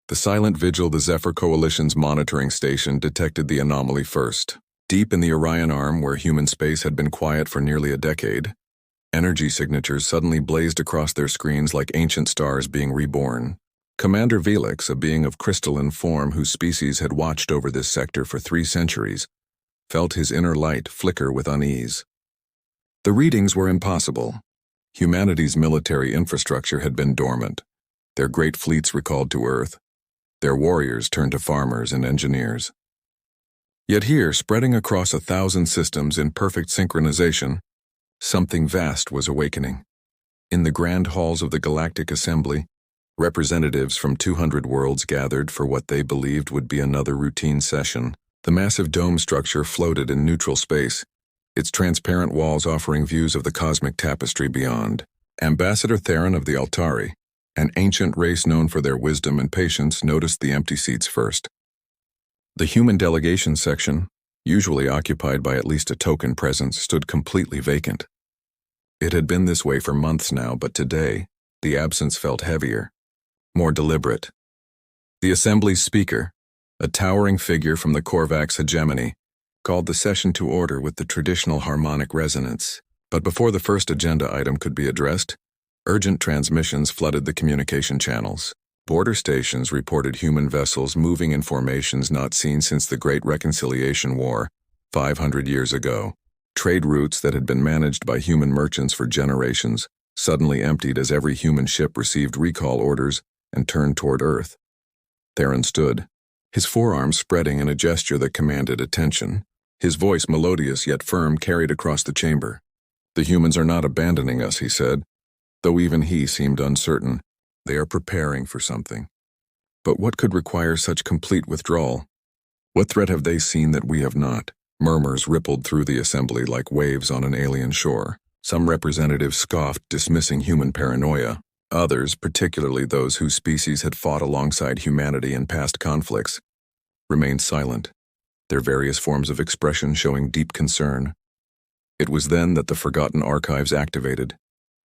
The silent vigil, the Zephyr Coalition's monitoring station, detected the anomaly first. Deep in the Orion Arm, where human space had been quiet for nearly a decade, energy signatures suddenly blazed across their screens like ancient stars being reborn. Commander Velix, a being of crystalline form whose species had watched over this sector for 3 centuries, felt his inner light flicker with unease. The readings were impossible. Humanity's military infrastructure had been dormant, their great fleets recalled to Earth, their warriors turned to farmers and engineers. Yet here, spreading across 1,000 systems in perfect synchronization, something vast was awakening. In the grand halls of the Galactic Assembly, representatives from 200 worlds gathered for what they believed would be another routine session. The massive dome structure floated in neutral space, its transparent walls offering views of the cosmic tapestry beyond. Ambassador Theron of the Altari, an ancient race known for their wisdom and patience, noticed the empty seats first. The human delegation section, usually occupied by at least a token presence, stood completely vacant. It had been this way for months now, but today, the absence felt heavier, more deliberate. The Assembly's speaker, a towering figure from the Korvax hegemony, called the session to order with the traditional harmonic resonance. But before the first agenda item could be addressed, urgent transmissions flooded the communication channels. Border stations reported human vessels moving in formations not seen since the Great Reconciliation War, 500 years ago. Trade routes that had been managed by human merchants for generations suddenly emptied as every human ship received recall orders and turned toward Earth. Theron stood, his forearms spreading in a gesture that commanded attention. His voice, melodious yet firm, carried across the chamber. "The humans are not abandoning us," he said, though even he seemed uncertain. "They are preparing for something. But what could require such complete withdrawal? What threat have they seen that we have not?" Murmurs rippled through the assembly like waves on an alien shore. Some representatives scoffed, dismissing human paranoia. Others, particularly those whose species had fought alongside humanity in past conflicts, remained silent, their various forms of expression showing deep concern. It was then that the forgotten archives activated.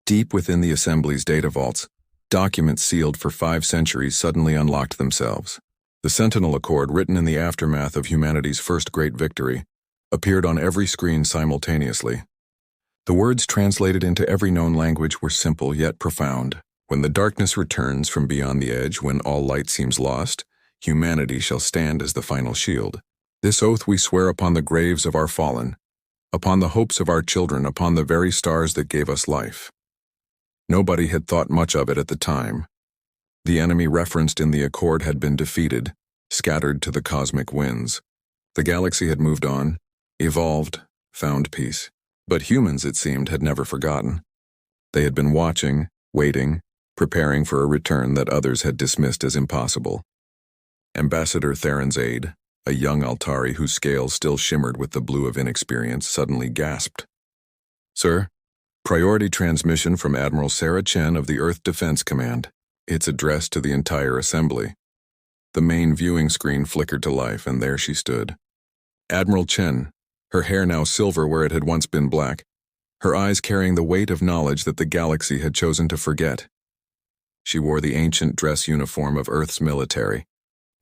Deep within the Assembly's data vaults, documents sealed for 5 centuries suddenly unlocked themselves. The Sentinel Accord, written in the aftermath of humanity's first great victory, appeared on every screen simultaneously. The words translated into every known language were simple yet profound. "When the darkness returns from beyond the edge, when all light seems lost, humanity shall stand as the final shield. This oath we swear upon the graves of our fallen, upon the hopes of our children, upon the very stars that gave us life." Nobody had thought much of it at the time. The enemy referenced in the accord had been defeated, scattered to the cosmic winds. The galaxy had moved on, evolved, found peace. But humans, it seemed, had never forgotten. They had been watching, waiting, preparing for a return that others had dismissed as impossible. Ambassador Theron's aide, a young Altari whose scales still shimmered with the blue of inexperience, suddenly gasped. "Sir, priority transmission from Admiral Sarah Chen of the Earth Defense Command. It's addressed to the entire assembly." The main viewing screen flickered to life, and there she stood. Admiral Chen, her hair now silver where it had once been black, her eyes carrying the weight of knowledge that the galaxy had chosen to forget. She wore the ancient dress uniform of Earth's military,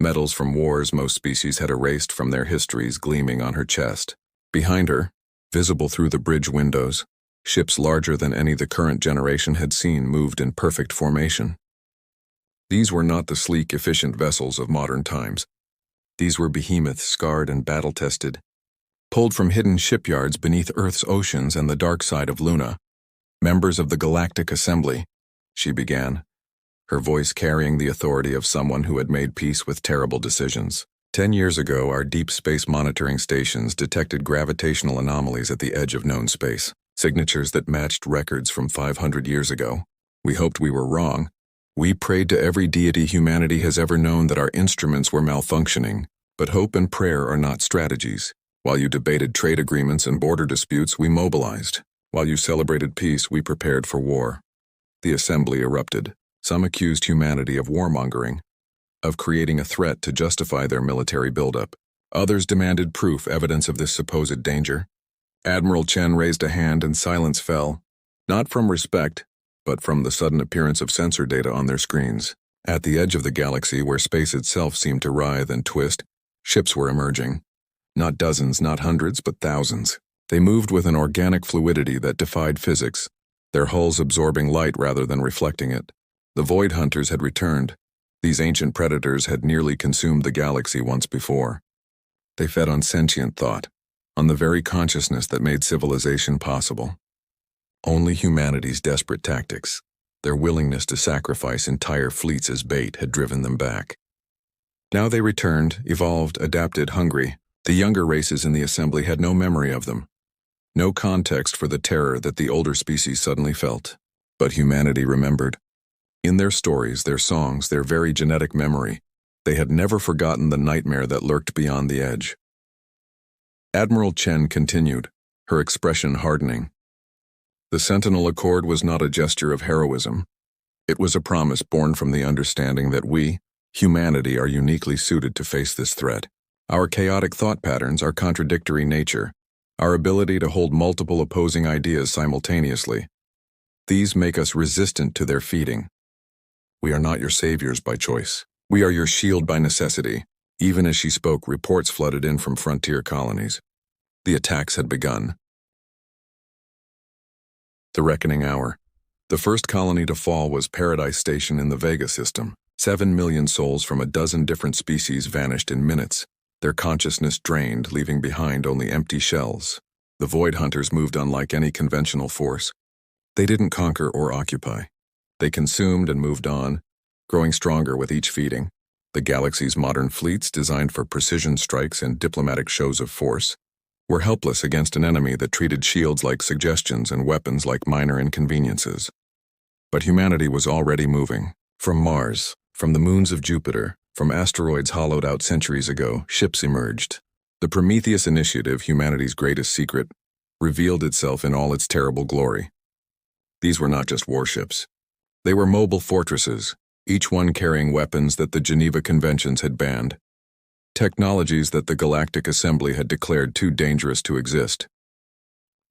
medals from wars most species had erased from their histories gleaming on her chest. Behind her, visible through the bridge windows, ships larger than any the current generation had seen moved in perfect formation. These were not the sleek, efficient vessels of modern times. These were behemoths scarred and battle-tested, pulled from hidden shipyards beneath Earth's oceans and the dark side of Luna. "Members of the Galactic Assembly," she began, her voice carrying the authority of someone who had made peace with terrible decisions. 10 years ago, our deep space monitoring stations detected gravitational anomalies at the edge of known space, signatures that matched records from 500 years ago. We hoped we were wrong. We prayed to every deity humanity has ever known that our instruments were malfunctioning, but hope and prayer are not strategies. While you debated trade agreements and border disputes, we mobilized. While you celebrated peace, we prepared for war. The assembly erupted. Some accused humanity of warmongering, of creating a threat to justify their military buildup. Others demanded proof, evidence of this supposed danger. Admiral Chen raised a hand and silence fell, not from respect, but from the sudden appearance of sensor data on their screens. At the edge of the galaxy where space itself seemed to writhe and twist, ships were emerging. Not dozens, not hundreds, but thousands. They moved with an organic fluidity that defied physics, their hulls absorbing light rather than reflecting it. The Void Hunters had returned. These ancient predators had nearly consumed the galaxy once before. They fed on sentient thought, on the very consciousness that made civilization possible. Only humanity's desperate tactics, their willingness to sacrifice entire fleets as bait, had driven them back. Now they returned, evolved, adapted, hungry. The younger races in the assembly had no memory of them, no context for the terror that the older species suddenly felt. But humanity remembered. In their stories, their songs, their very genetic memory, they had never forgotten the nightmare that lurked beyond the edge. Admiral Chen continued, her expression hardening. The Sentinel Accord was not a gesture of heroism. It was a promise born from the understanding that we, humanity, are uniquely suited to face this threat. Our chaotic thought patterns, our contradictory nature, our ability to hold multiple opposing ideas simultaneously, these make us resistant to their feeding. We are not your saviors by choice. We are your shield by necessity. Even as she spoke, reports flooded in from frontier colonies. The attacks had begun. The reckoning hour. The first colony to fall was Paradise Station in the Vega system. 7 million souls from a dozen different species vanished in minutes, their consciousness drained, leaving behind only empty shells. The Void Hunters moved unlike any conventional force. They didn't conquer or occupy. They consumed and moved on, growing stronger with each feeding. The galaxy's modern fleets, designed for precision strikes and diplomatic shows of force, were helpless against an enemy that treated shields like suggestions and weapons like minor inconveniences. But humanity was already moving. From Mars, from the moons of Jupiter, from asteroids hollowed out centuries ago, ships emerged. The Prometheus Initiative, humanity's greatest secret, revealed itself in all its terrible glory. These were not just warships. They were mobile fortresses, each one carrying weapons that the Geneva Conventions had banned, technologies that the Galactic Assembly had declared too dangerous to exist.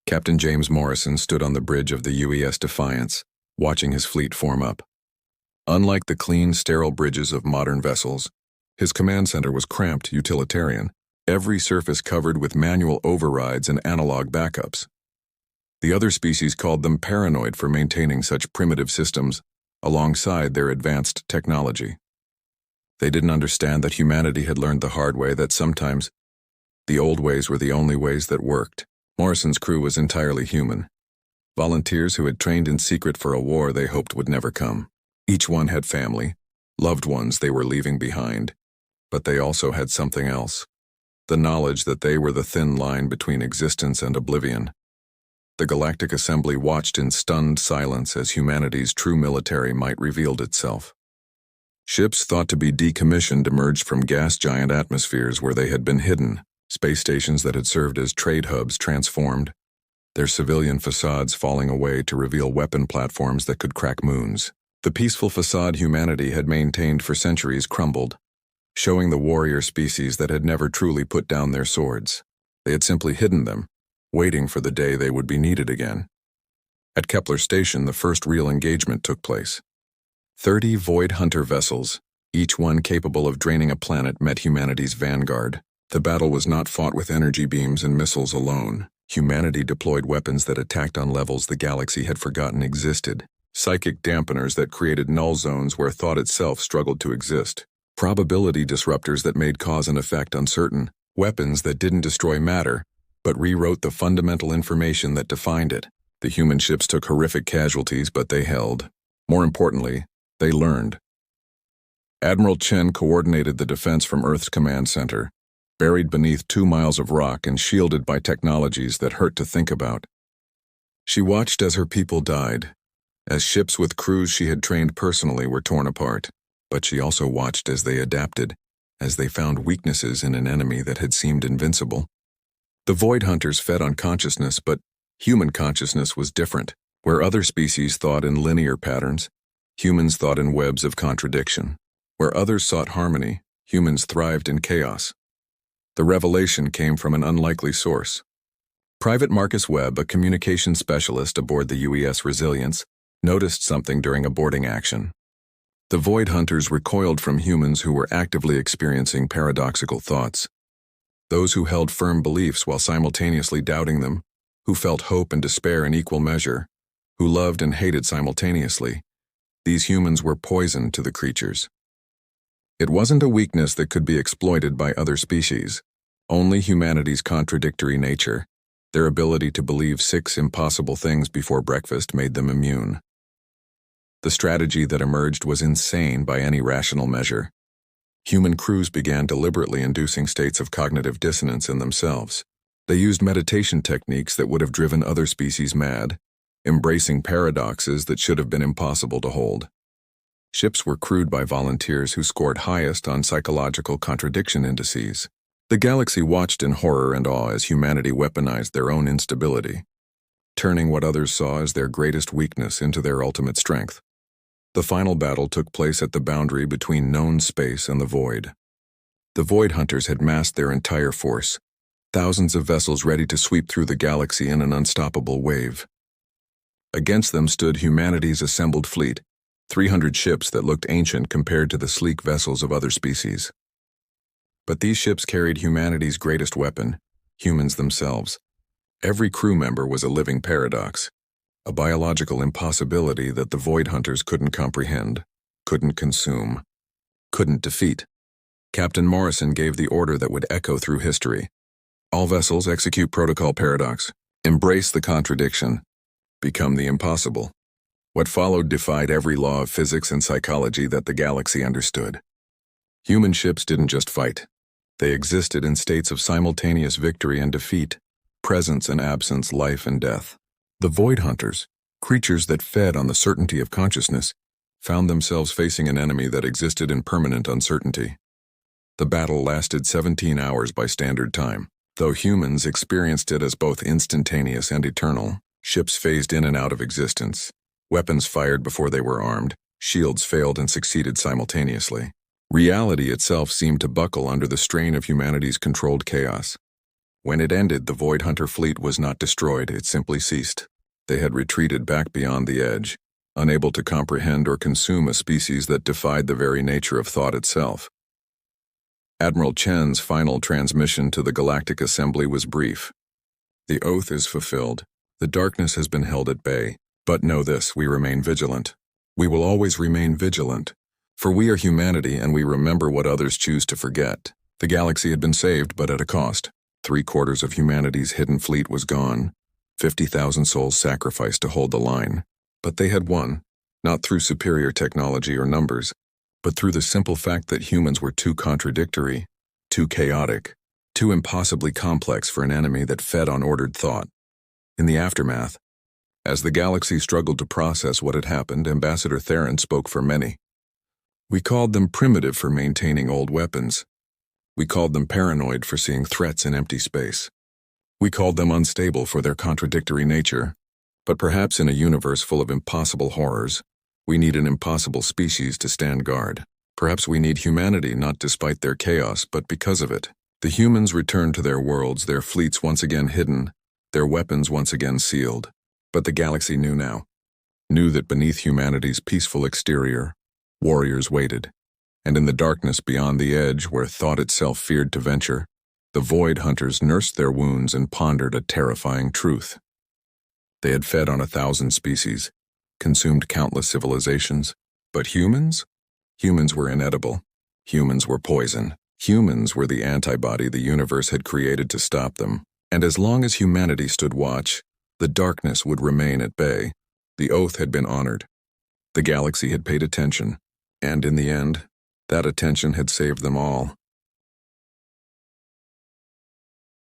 Captain James Morrison stood on the bridge of the UES Defiance, watching his fleet form up. Unlike the clean, sterile bridges of modern vessels, his command center was cramped, utilitarian, every surface covered with manual overrides and analog backups. The other species called them paranoid for maintaining such primitive systems alongside their advanced technology. They didn't understand that humanity had learned the hard way that sometimes the old ways were the only ways that worked. Morrison's crew was entirely human. Volunteers who had trained in secret for a war they hoped would never come. Each one had family, loved ones they were leaving behind, but they also had something else, the knowledge that they were the thin line between existence and oblivion. The Galactic Assembly watched in stunned silence as humanity's true military might revealed itself. Ships thought to be decommissioned emerged from gas giant atmospheres where they had been hidden, space stations that had served as trade hubs transformed, their civilian facades falling away to reveal weapon platforms that could crack moons. The peaceful facade humanity had maintained for centuries crumbled, showing the warrior species that had never truly put down their swords. They had simply hidden them, waiting for the day they would be needed again. At Kepler Station, the first real engagement took place. 30 Void Hunter vessels, each one capable of draining a planet, met humanity's vanguard. The battle was not fought with energy beams and missiles alone. Humanity deployed weapons that attacked on levels the galaxy had forgotten existed. Psychic dampeners that created null zones where thought itself struggled to exist. Probability disruptors that made cause and effect uncertain. Weapons that didn't destroy matter, but rewrote the fundamental information that defined it. The human ships took horrific casualties, but they held. More importantly, they learned. Admiral Chen coordinated the defense from Earth's command center, buried beneath 2 miles of rock and shielded by technologies that hurt to think about. She watched as her people died, as ships with crews she had trained personally were torn apart, but she also watched as they adapted, as they found weaknesses in an enemy that had seemed invincible. The Void Hunters fed on consciousness, but human consciousness was different. Where other species thought in linear patterns, humans thought in webs of contradiction. Where others sought harmony, humans thrived in chaos. The revelation came from an unlikely source. Private Marcus Webb, a communications specialist aboard the UES Resilience, noticed something during a boarding action. The Void Hunters recoiled from humans who were actively experiencing paradoxical thoughts. Those who held firm beliefs while simultaneously doubting them, who felt hope and despair in equal measure, who loved and hated simultaneously. These humans were poison to the creatures. It wasn't a weakness that could be exploited by other species. Only humanity's contradictory nature, their ability to believe 6 impossible things before breakfast, made them immune. The strategy that emerged was insane by any rational measure. Human crews began deliberately inducing states of cognitive dissonance in themselves. They used meditation techniques that would have driven other species mad, embracing paradoxes that should have been impossible to hold. Ships were crewed by volunteers who scored highest on psychological contradiction indices. The galaxy watched in horror and awe as humanity weaponized their own instability, turning what others saw as their greatest weakness into their ultimate strength. The final battle took place at the boundary between known space and the void. The Void Hunters had massed their entire force, thousands of vessels ready to sweep through the galaxy in an unstoppable wave. Against them stood humanity's assembled fleet, 300 ships that looked ancient compared to the sleek vessels of other species. But these ships carried humanity's greatest weapon, humans themselves. Every crew member was a living paradox, a biological impossibility that the Void Hunters couldn't comprehend, couldn't consume, couldn't defeat. Captain Morrison gave the order that would echo through history. All vessels execute protocol paradox, embrace the contradiction, become the impossible. What followed defied every law of physics and psychology that the galaxy understood. Human ships didn't just fight. They existed in states of simultaneous victory and defeat, presence and absence, life and death. The Void Hunters, creatures that fed on the certainty of consciousness, found themselves facing an enemy that existed in permanent uncertainty. The battle lasted 17 hours by standard time. Though humans experienced it as both instantaneous and eternal, ships phased in and out of existence. Weapons fired before they were armed, shields failed and succeeded simultaneously. Reality itself seemed to buckle under the strain of humanity's controlled chaos. When it ended, the Void Hunter fleet was not destroyed, it simply ceased. They had retreated back beyond the edge, unable to comprehend or consume a species that defied the very nature of thought itself. Admiral Chen's final transmission to the Galactic Assembly was brief. The oath is fulfilled. The darkness has been held at bay. But know this, we remain vigilant. We will always remain vigilant. For we are humanity and we remember what others choose to forget. The galaxy had been saved, but at a cost. 3/4 of humanity's hidden fleet was gone. 50,000 souls sacrificed to hold the line. But they had won, not through superior technology or numbers, but through the simple fact that humans were too contradictory, too chaotic, too impossibly complex for an enemy that fed on ordered thought. In the aftermath, as the galaxy struggled to process what had happened, Ambassador Terrans spoke for many. We called them primitive for maintaining old weapons. We called them paranoid for seeing threats in empty space. We called them unstable for their contradictory nature. But perhaps in a universe full of impossible horrors, we need an impossible species to stand guard. Perhaps we need humanity not despite their chaos, but because of it. The humans returned to their worlds, their fleets once again hidden, their weapons once again sealed. But the galaxy knew now. Knew that beneath humanity's peaceful exterior, warriors waited. And in the darkness beyond the edge, where thought itself feared to venture, the Void Hunters nursed their wounds and pondered a terrifying truth. They had fed on 1,000 species, consumed countless civilizations, but humans? Humans were inedible. Humans were poison. Humans were the antibody the universe had created to stop them. And as long as humanity stood watch, the darkness would remain at bay. The oath had been honored. The galaxy had paid attention. And in the end, that attention had saved them all.